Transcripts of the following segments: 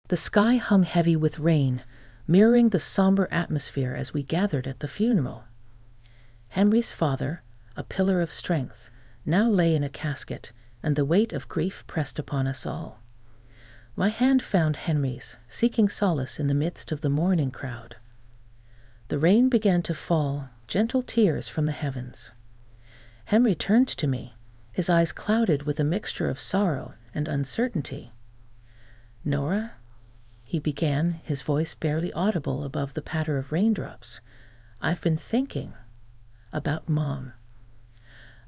The sky hung heavy with rain, mirroring the somber atmosphere as we gathered at the funeral. Henry's father, a pillar of strength, now lay in a casket, and the weight of grief pressed upon us all. My hand found Henry's, seeking solace in the midst of the mourning crowd. The rain began to fall, gentle tears from the heavens. Henry turned to me, his eyes clouded with a mixture of sorrow and uncertainty. "Nora," he began, his voice barely audible above the patter of raindrops, "I've been thinking about Mom."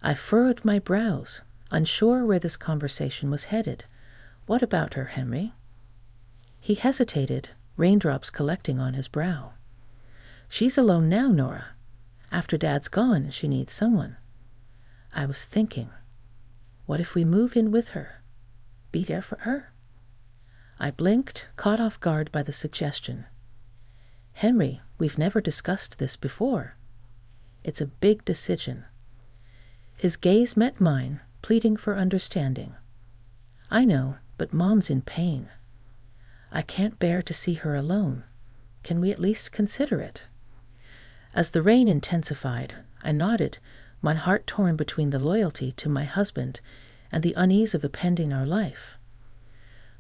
I furrowed my brows, unsure where this conversation was headed. "What about her, Henry?" He hesitated, raindrops collecting on his brow. "She's alone now, Nora. After Dad's gone, she needs someone." I was thinking, what if we move in with her? Be there for her? I blinked, caught off guard by the suggestion. "Henry, we've never discussed this before. It's a big decision." His gaze met mine, pleading for understanding. "I know, but Mom's in pain. I can't bear to see her alone. Can we at least consider it?" As the rain intensified, I nodded, my heart torn between the loyalty to my husband and the unease of appending our life.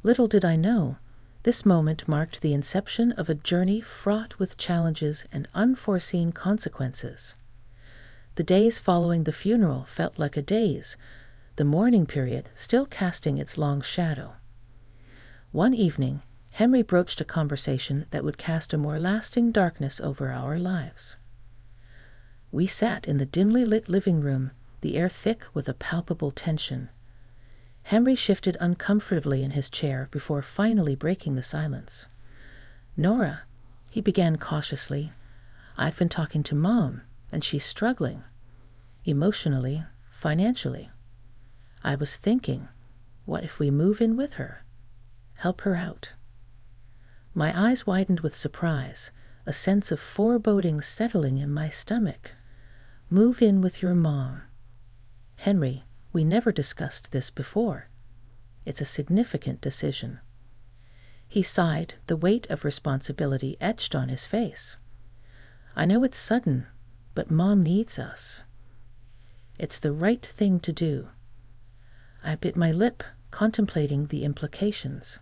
Little did I know, this moment marked the inception of a journey fraught with challenges and unforeseen consequences. The days following the funeral felt like a daze, the mourning period still casting its long shadow. One evening, Henry broached a conversation that would cast a more lasting darkness over our lives. We sat in the dimly lit living room, the air thick with a palpable tension. Henry shifted uncomfortably in his chair before finally breaking the silence. "Nora," he began cautiously, "I've been talking to Mom, and she's struggling. Emotionally, financially. I was thinking, what if we move in with her? Help her out." My eyes widened with surprise, a sense of foreboding settling in my stomach. "Move in with your mom." "Henry, we never discussed this before. It's a significant decision." He sighed, the weight of responsibility etched on his face. "I know it's sudden, but Mom needs us. It's the right thing to do." I bit my lip, contemplating the implications.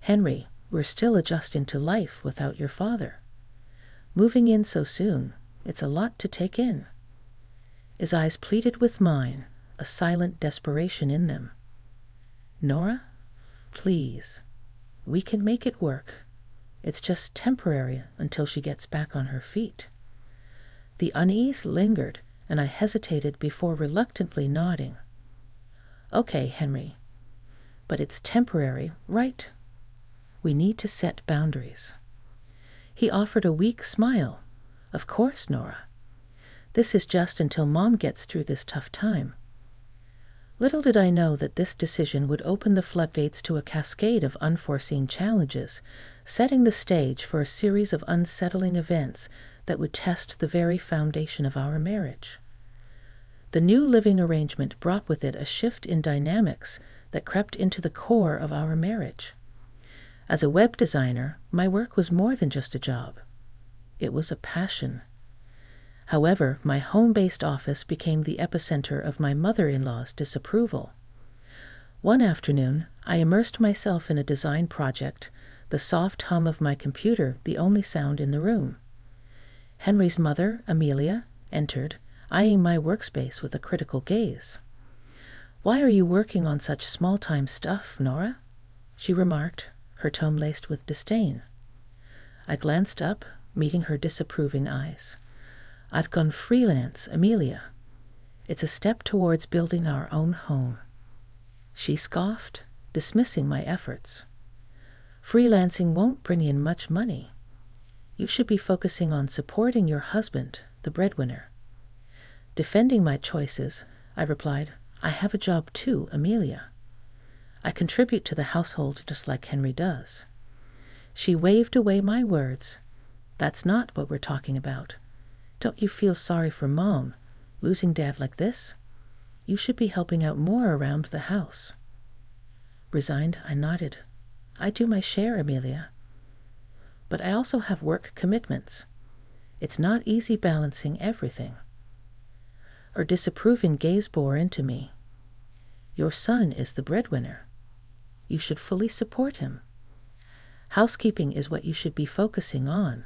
"Henry, we're still adjusting to life without your father. Moving in so soon, it's a lot to take in." His eyes pleaded with mine, a silent desperation in them. "Nora, please, we can make it work. It's just temporary until she gets back on her feet." The unease lingered, and I hesitated before reluctantly nodding. "Okay, Henry, but it's temporary, right? We need to set boundaries." He offered a weak smile. "Of course, Nora. This is just until Mom gets through this tough time." Little did I know that this decision would open the floodgates to a cascade of unforeseen challenges, setting the stage for a series of unsettling events that would test the very foundation of our marriage. The new living arrangement brought with it a shift in dynamics that crept into the core of our marriage. As a web designer, my work was more than just a job. It was a passion. However, my home-based office became the epicenter of my mother-in-law's disapproval. One afternoon, I immersed myself in a design project, the soft hum of my computer the only sound in the room. Henry's mother, Amelia, entered, eyeing my workspace with a critical gaze. "Why are you working on such small-time stuff, Nora?" she remarked, her tone laced with disdain. I glanced up, meeting her disapproving eyes. "I've gone freelance, Amelia. It's a step towards building our own home." She scoffed, dismissing my efforts. "Freelancing won't bring in much money. You should be focusing on supporting your husband, the breadwinner." Defending my choices, I replied, "I have a job too, Amelia. I contribute to the household just like Henry does." She waved away my words. "That's not what we're talking about. Don't you feel sorry for Mom, losing Dad like this? You should be helping out more around the house." Resigned, I nodded. I do my share, Amelia. But I also have work commitments. It's not easy balancing everything. Her disapproving gaze bore into me. Your son is the breadwinner. You should fully support him. Housekeeping is what you should be focusing on.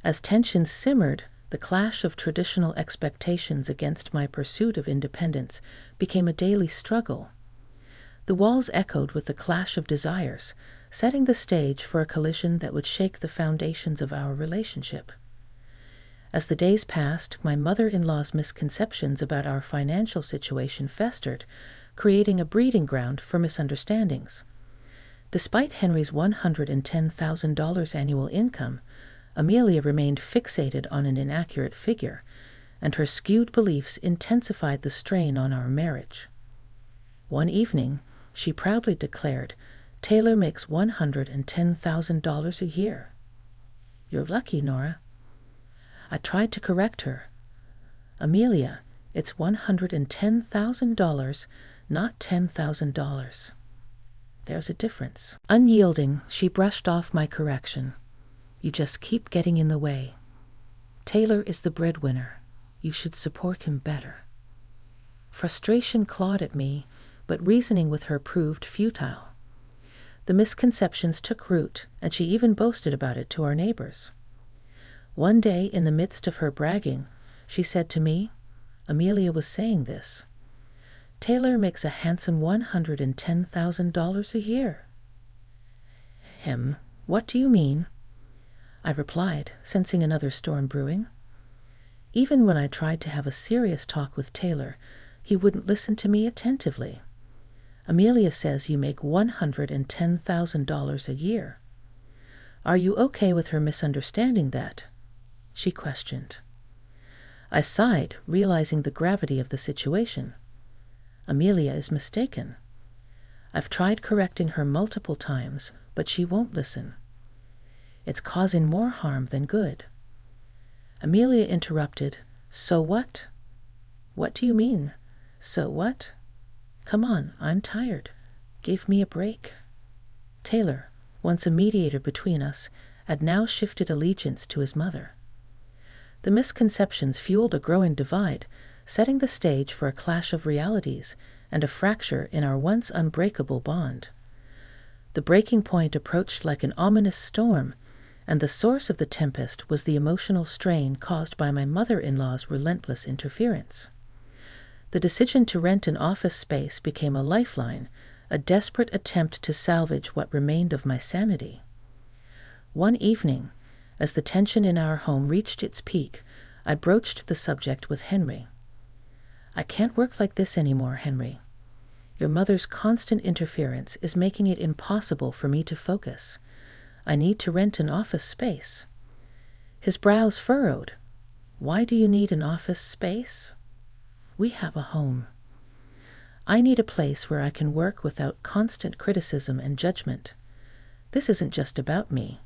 As tension simmered, the clash of traditional expectations against my pursuit of independence became a daily struggle. The walls echoed with the clash of desires, setting the stage for a collision that would shake the foundations of our relationship. As the days passed, my mother-in-law's misconceptions about our financial situation festered, creating a breeding ground for misunderstandings. Despite Henry's $110,000 annual income, Amelia remained fixated on an inaccurate figure, and her skewed beliefs intensified the strain on our marriage. One evening, she proudly declared, "Taylor makes $110,000 a year." "You're lucky, Nora." I tried to correct her. "Amelia, it's $110,000, not $10,000. There's a difference." Unyielding, she brushed off my correction. "You just keep getting in the way. Taylor is the breadwinner. You should support him better." Frustration clawed at me, but reasoning with her proved futile. The misconceptions took root, and she even boasted about it to our neighbors. One day, in the midst of her bragging, she said to me, Amelia was saying this, "Taylor makes a handsome $110,000 a year." What do you mean?" I replied, sensing another storm brewing. Even when I tried to have a serious talk with Taylor, he wouldn't listen to me attentively. "Amelia says you make $110,000 a year. Are you okay with her misunderstanding that?" she questioned. I sighed, realizing the gravity of the situation. Amelia is mistaken. I've tried correcting her multiple times, but she won't listen. It's causing more harm than good. Amelia interrupted, "So what?" "What do you mean? So what? Come on, I'm tired. Give me a break." Taylor, once a mediator between us, had now shifted allegiance to his mother. The misconceptions fueled a growing divide, setting the stage for a clash of realities and a fracture in our once unbreakable bond. The breaking point approached like an ominous storm, and the source of the tempest was the emotional strain caused by my mother-in-law's relentless interference. The decision to rent an office space became a lifeline, a desperate attempt to salvage what remained of my sanity. One evening, as the tension in our home reached its peak, I broached the subject with Henry. "I can't work like this anymore, Henry. Your mother's constant interference is making it impossible for me to focus. I need to rent an office space." His brows furrowed. "Why do you need an office space?" "We have a home. I need a place where I can work without constant criticism and judgment. This isn't just about me.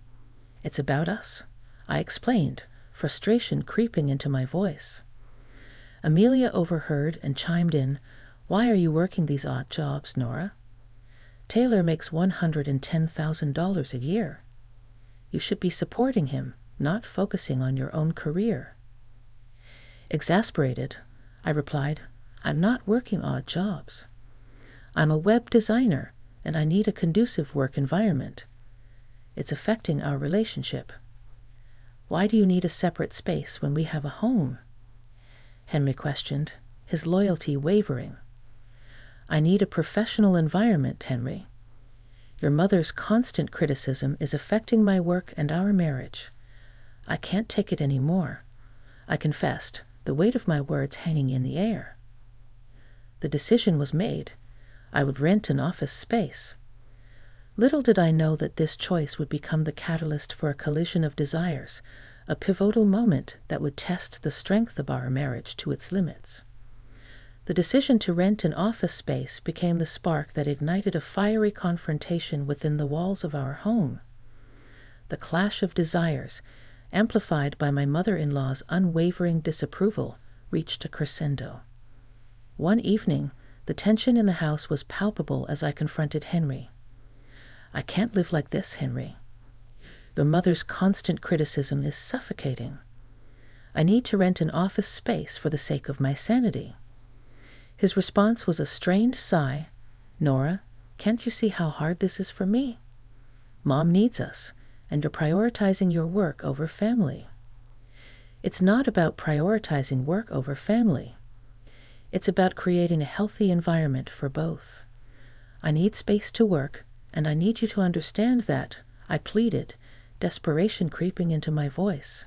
It's about us," I explained, frustration creeping into my voice. Amelia overheard and chimed in, "Why are you working these odd jobs, Nora? Taylor makes $110,000 a year. You should be supporting him, not focusing on your own career." Exasperated, I replied, "I'm not working odd jobs. I'm a web designer, and I need a conducive work environment. It's affecting our relationship. Why do you need a separate space when we have a home?" Henry questioned, his loyalty wavering. "I need a professional environment, Henry. Your mother's constant criticism is affecting my work and our marriage. I can't take it any more," I confessed, the weight of my words hanging in the air. The decision was made. I would rent an office space. Little did I know that this choice would become the catalyst for a collision of desires, a pivotal moment that would test the strength of our marriage to its limits. The decision to rent an office space became the spark that ignited a fiery confrontation within the walls of our home. The clash of desires, amplified by my mother-in-law's unwavering disapproval, reached a crescendo. One evening, the tension in the house was palpable as I confronted Henry. I can't live like this, Henry. Your mother's constant criticism is suffocating. I need to rent an office space for the sake of my sanity. His response was a strained sigh. Nora, can't you see how hard this is for me? Mom needs us, and you're prioritizing your work over family. It's not about prioritizing work over family. It's about creating a healthy environment for both. I need space to work, and I need you to understand that, I pleaded, desperation creeping into my voice.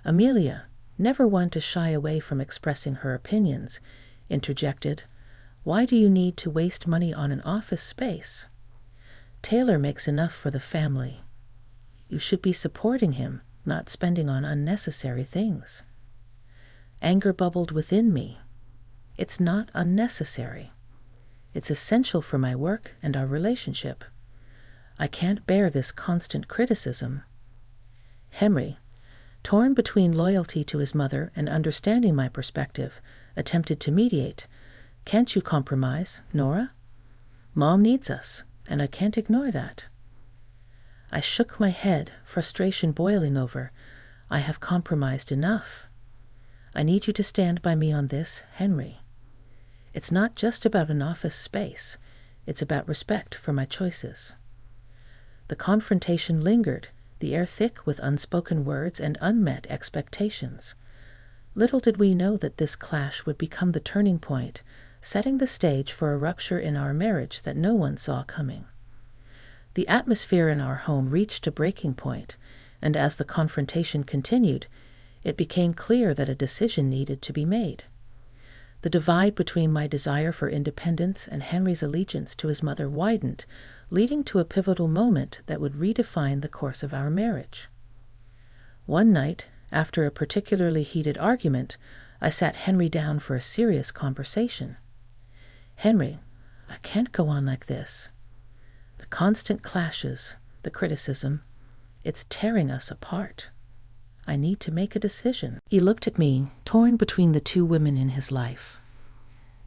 Amelia, never one to shy away from expressing her opinions, interjected, why do you need to waste money on an office space? Taylor makes enough for the family. You should be supporting him, not spending on unnecessary things. Anger bubbled within me. It's not unnecessary. It's essential for my work and our relationship. I can't bear this constant criticism. Henry, torn between loyalty to his mother and understanding my perspective, attempted to mediate. Can't you compromise, Nora? Mom needs us, and I can't ignore that. I shook my head, frustration boiling over. I have compromised enough. I need you to stand by me on this, Henry. It's not just about an office space. It's about respect for my choices. The confrontation lingered, the air thick with unspoken words and unmet expectations. Little did we know that this clash would become the turning point, setting the stage for a rupture in our marriage that no one saw coming. The atmosphere in our home reached a breaking point, and as the confrontation continued, it became clear that a decision needed to be made. The divide between my desire for independence and Henry's allegiance to his mother widened, leading to a pivotal moment that would redefine the course of our marriage. One night, after a particularly heated argument, I sat Henry down for a serious conversation. Henry, I can't go on like this. The constant clashes, the criticism, it's tearing us apart. I need to make a decision. He looked at me, torn between the two women in his life.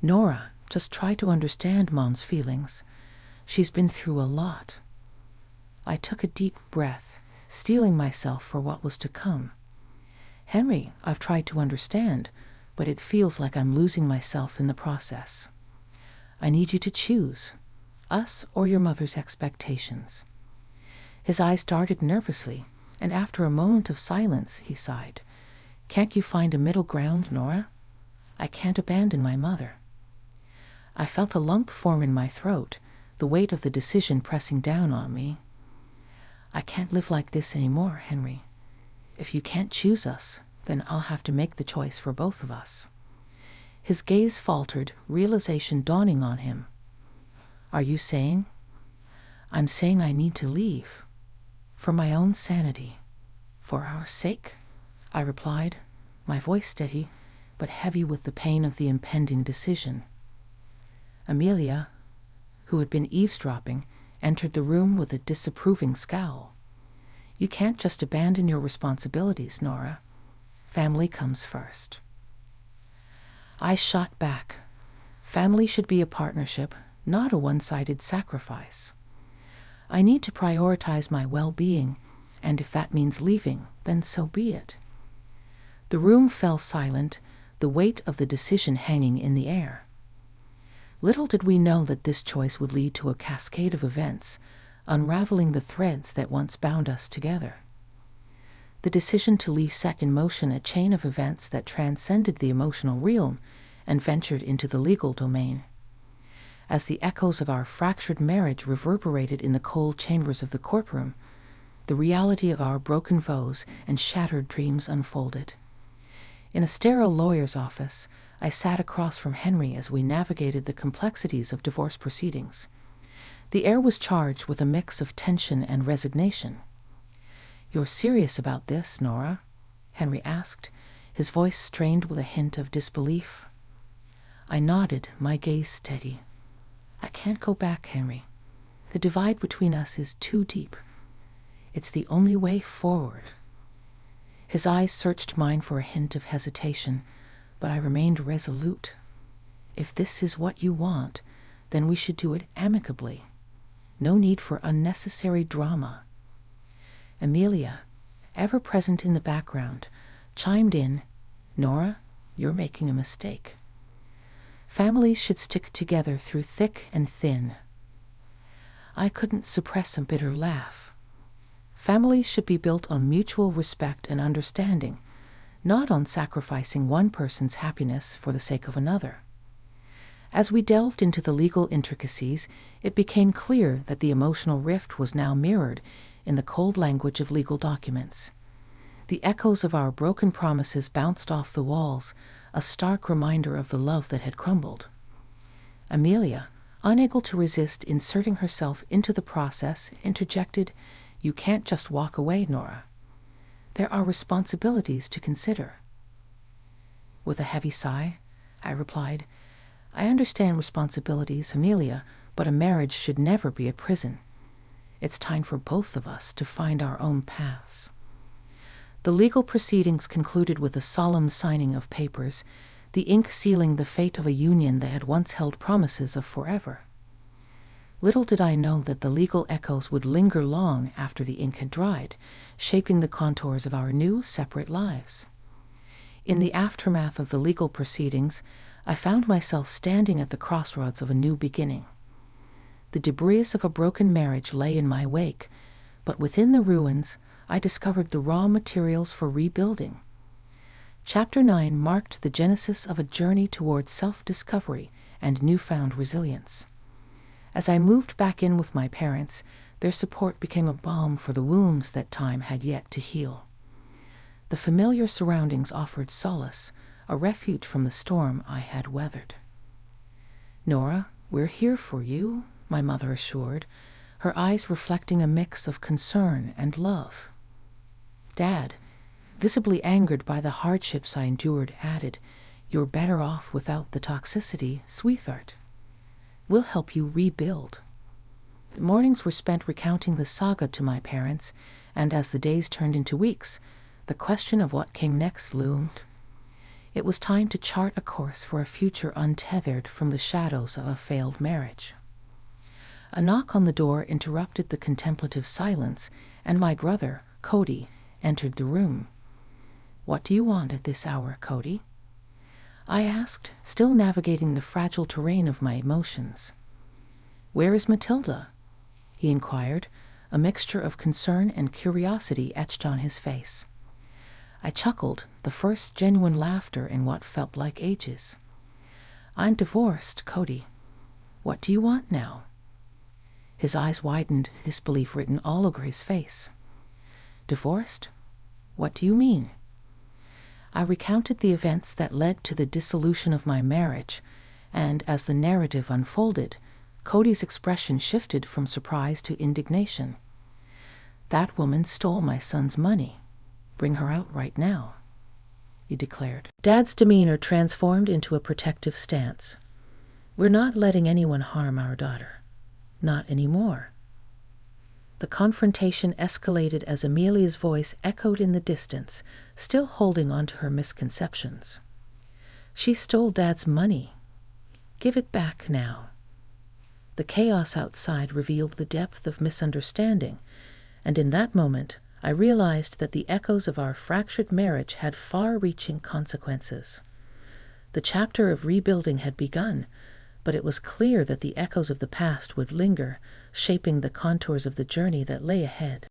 Nora, just try to understand Mom's feelings. She's been through a lot. I took a deep breath, steeling myself for what was to come. Henry, I've tried to understand, but it feels like I'm losing myself in the process. I need you to choose, us or your mother's expectations. His eyes darted nervously, and after a moment of silence, he sighed. Can't you find a middle ground, Nora? I can't abandon my mother. I felt a lump form in my throat, the weight of the decision pressing down on me. I can't live like this anymore, Henry. If you can't choose us, then I'll have to make the choice for both of us. His gaze faltered, realization dawning on him. Are you saying? I'm saying I need to leave. For my own sanity. For our sake, I replied, my voice steady, but heavy with the pain of the impending decision. Amelia, who had been eavesdropping, entered the room with a disapproving scowl. You can't just abandon your responsibilities, Nora. Family comes first. I shot back. Family should be a partnership, not a one-sided sacrifice. I need to prioritize my well-being, and if that means leaving, then so be it. The room fell silent, the weight of the decision hanging in the air. Little did we know that this choice would lead to a cascade of events, unraveling the threads that once bound us together. The decision to leave set in motion a chain of events that transcended the emotional realm and ventured into the legal domain. As the echoes of our fractured marriage reverberated in the cold chambers of the courtroom, the reality of our broken vows and shattered dreams unfolded. In a sterile lawyer's office, I sat across from Henry as we navigated the complexities of divorce proceedings. The air was charged with a mix of tension and resignation. You're serious about this, Nora? Henry asked, his voice strained with a hint of disbelief. I nodded, my gaze steady. I can't go back, Henry. The divide between us is too deep. It's the only way forward. His eyes searched mine for a hint of hesitation, but I remained resolute. If this is what you want, then we should do it amicably. No need for unnecessary drama. Amelia, ever present in the background, chimed in, "Nora, you're making a mistake. Families should stick together through thick and thin." I couldn't suppress a bitter laugh. Families should be built on mutual respect and understanding, not on sacrificing one person's happiness for the sake of another. As we delved into the legal intricacies, it became clear that the emotional rift was now mirrored in the cold language of legal documents. The echoes of our broken promises bounced off the walls, a stark reminder of the love that had crumbled. Amelia, unable to resist inserting herself into the process, interjected, "You can't just walk away, Nora. There are responsibilities to consider." With a heavy sigh, I replied, "I understand responsibilities, Amelia, but a marriage should never be a prison. It's time for both of us to find our own paths." The legal proceedings concluded with a solemn signing of papers, the ink sealing the fate of a union that had once held promises of forever. Little did I know that the legal echoes would linger long after the ink had dried, shaping the contours of our new, separate lives. In the aftermath of the legal proceedings, I found myself standing at the crossroads of a new beginning. The debris of a broken marriage lay in my wake, but within the ruins, I discovered the raw materials for rebuilding. Chapter 9 marked the genesis of a journey towards self-discovery and newfound resilience. As I moved back in with my parents, their support became a balm for the wounds that time had yet to heal. The familiar surroundings offered solace, a refuge from the storm I had weathered. "Nora, we're here for you," my mother assured, her eyes reflecting a mix of concern and love. Dad, visibly angered by the hardships I endured, added, "You're better off without the toxicity, sweetheart. We'll help you rebuild." The mornings were spent recounting the saga to my parents, and as the days turned into weeks, the question of what came next loomed. It was time to chart a course for a future untethered from the shadows of a failed marriage. A knock on the door interrupted the contemplative silence, and my brother, Cody, entered the room. "What do you want at this hour, Cody?" I asked, still navigating the fragile terrain of my emotions. "Where is Matilda?" he inquired, a mixture of concern and curiosity etched on his face. I chuckled, the first genuine laughter in what felt like ages. "I'm divorced, Cody. What do you want now?" His eyes widened, disbelief written all over his face. "Divorced? What do you mean?" I recounted the events that led to the dissolution of my marriage, and as the narrative unfolded, Cody's expression shifted from surprise to indignation. "That woman stole my son's money. Bring her out right now," he declared. Dad's demeanor transformed into a protective stance. "We're not letting anyone harm our daughter. Not anymore." The confrontation escalated as Amelia's voice echoed in the distance, still holding on to her misconceptions. "She stole Dad's money. Give it back now." The chaos outside revealed the depth of misunderstanding, and in that moment I realized that the echoes of our fractured marriage had far-reaching consequences. The chapter of rebuilding had begun, but it was clear that the echoes of the past would linger, shaping the contours of the journey that lay ahead.